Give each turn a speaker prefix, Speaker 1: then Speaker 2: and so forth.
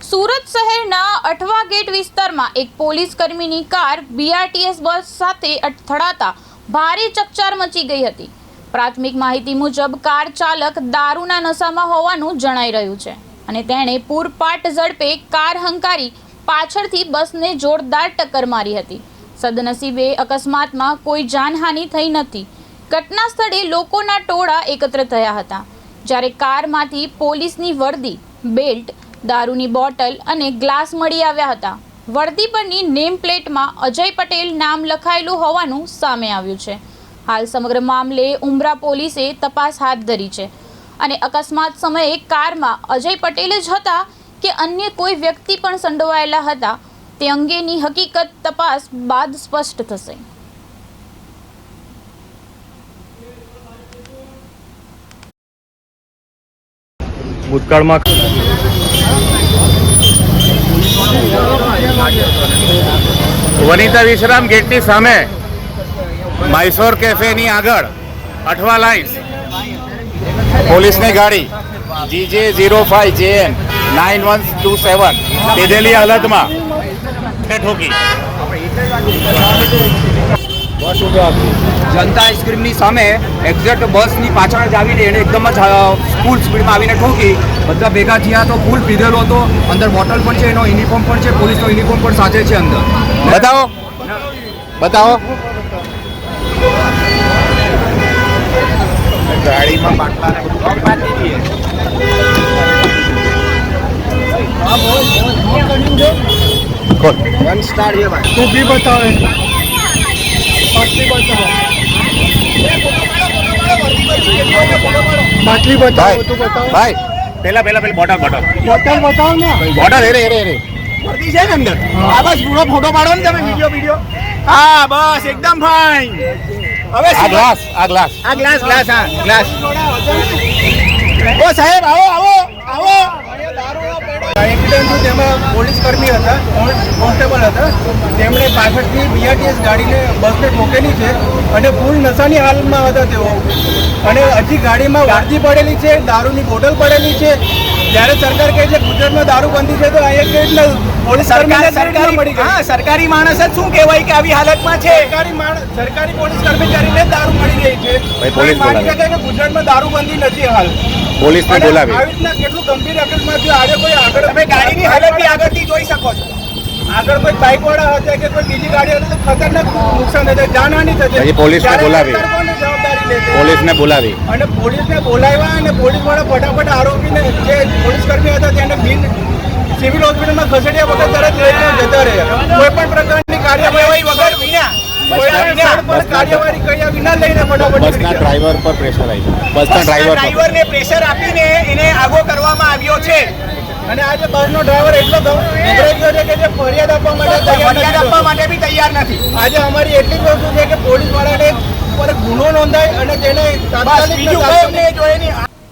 Speaker 1: સુરત શહેરના અઠવા ગેટ વિસ્તારમાં એક પોલીસ કર્મીની કાર બીઆરટીએસ બસ સાથે અથડાતા ભારે ચકચાર મચી ગઈ હતી। પ્રાથમિક માહિતી મુજબ કાર ચાલક દારૂના નશામાં હોવાનું જણાઈ રહ્યું છે અને તેણે પૂરપાટ ઝડપે કાર હંકારી પાછળથી બસને જોરદાર ટક્કર મારી હતી। સદનસીબે અકસ્માતમાં કોઈ જાનહાનિ થઈ નથી। ઘટના સ્થળે લોકોના ટોળા એકત્ર થયા હતા, જ્યારે કારમાંથી પોલીસની વર્દી, બેલ્ટ, દારૂની બોટલ અને ગ્લાસ મળી આવ્યા હતા। વર્દી પરની નેમ પ્લેટમાં અજય પટેલ નામ લખાયેલું હોવાનું સામે આવ્યું છે। હાલ સમગ્ર મામલે ઉમરા પોલીસે તપાસ હાથ ધરી છે અને અકસ્માત સમયે કારમાં અજય પટેલ જ હતા કે અન્ય કોઈ વ્યક્તિ પણ સંડોવાયેલા હતા તે અંગેની હકીકત તપાસ બાદ સ્પષ્ટ થશે।
Speaker 2: ભૂતકાળમાં વનિતા વિશ્રામ ગેટની સામે માયસોર કેફેની આગળ અઠવા લાઇન્સ પોલીસની ગાડી GJ05JN 9127 લીધેલી હાલતમાં ઠોકી।
Speaker 3: જનતા આઈસ્ક્રીમની સામે એક્ઝેક્ટ બસની પાછળ જ આવીને એને એકદમ જ ફૂલ સ્પીડમાં આવીને ઠોકી। બધા ભેગા થયા તો ફૂલ પીધેલો હતો, અંદર બોટલ પણ છે, એનો યુનિફોર્મ પણ છે, પોલીસનો યુનિફોર્મ પણ સાથે છે અંદર।
Speaker 2: બતાવો બતાવો ગાડીમાં બાટલાને બધું બાંધી દઈએ।
Speaker 3: વન સ્ટાર ये भाई
Speaker 4: तू भी बताओ, बाटली बताओ, तू बताओ,
Speaker 2: ભાઈ પેલા બોટલ
Speaker 4: बोतल बताओ ना।
Speaker 2: બોટલ રે
Speaker 3: વર્દી છે ને અંદર। આ બસ પૂરો ફોટો પાડો ને તમે, વિડિયો। હા બસ એકદમ ફાઇન। હવે
Speaker 2: આ ગ્લાસ
Speaker 3: આ ગ્લાસ હા ગ્લાસ। ઓ સાહેબ આવો। એક્સિડન્ટ થયું તેમાં પોલીસ કર્મી હતા, કોન્સ્ટેબલ હતા, તેમણે પાછળથી બીઆરટીએસ ગાડીને બસને ઠોકેલી છે અને ફૂલ નશાની હાલતમાં હતા તેઓ। અને હજી ગાડીમાં વર્દી પડેલી છે, દારૂની બોટલ પડેલી છે। જ્યારે સરકાર કહે છે ગુજરાતમાં દારૂબંધી છે તો અહીંયા કેવી રીતના પોલીસ સરકારી માણસ જ શું કહેવાય કે આવી હાલતમાં છે? સરકારી પોલીસ કર્મચારીને દારૂ મળી ગઈ છે।
Speaker 2: પોલીસ
Speaker 3: માની શકે કે ગુજરાતમાં દારૂબંધી નથી હાલ।
Speaker 2: પોલીસને બોલાવી
Speaker 3: આવી રીતના કેટલું ગંભીર અકસ્માત થયો। આજે કોઈ આગળ તમે ગાડીની હાલત આગળથી જોઈ શકો છો, આગળ કોઈ બાઇક વાળા હતા કે કોઈ બીજી ગાડી હતી તો ખતરનાક નુકસાન થશે, જાનહાનિ થશે।
Speaker 2: પોલીસને બોલાવી પોલીસને બોલાવી
Speaker 3: અને પોલીસને બોલાવ્યા અને પોલીસ વાળા ફટાફટ આરોપીને જે પોલીસ કર્મી હતા તેને સિવિલ હોસ્પિટલમાં ખસેડ્યા વગર તરત લઈને જતા રહ્યા। કોઈ પણ પ્રકારની કાર્યવાહી વગર કાર્યવાહી કર્યા વિના લઈને ફટાફટ
Speaker 2: બસના ડ્રાઈવર પર પ્રેશર આવી બસના
Speaker 3: ડ્રાઈવરને પ્રેશર આપીને એને આગો કરવામાં આવ્યો છે। અને આજે બસનો ડ્રાઈવર એટલો ગભરાઈ ગયો છે કે જે ફરિયાદ આપવા માટે બી તૈયાર નથી। આજે અમારી એટલી જ વસ્તુ છે કે પોલીસ વાળાને પર ગુનો નોંધાય અને તેને તાત્કાલિક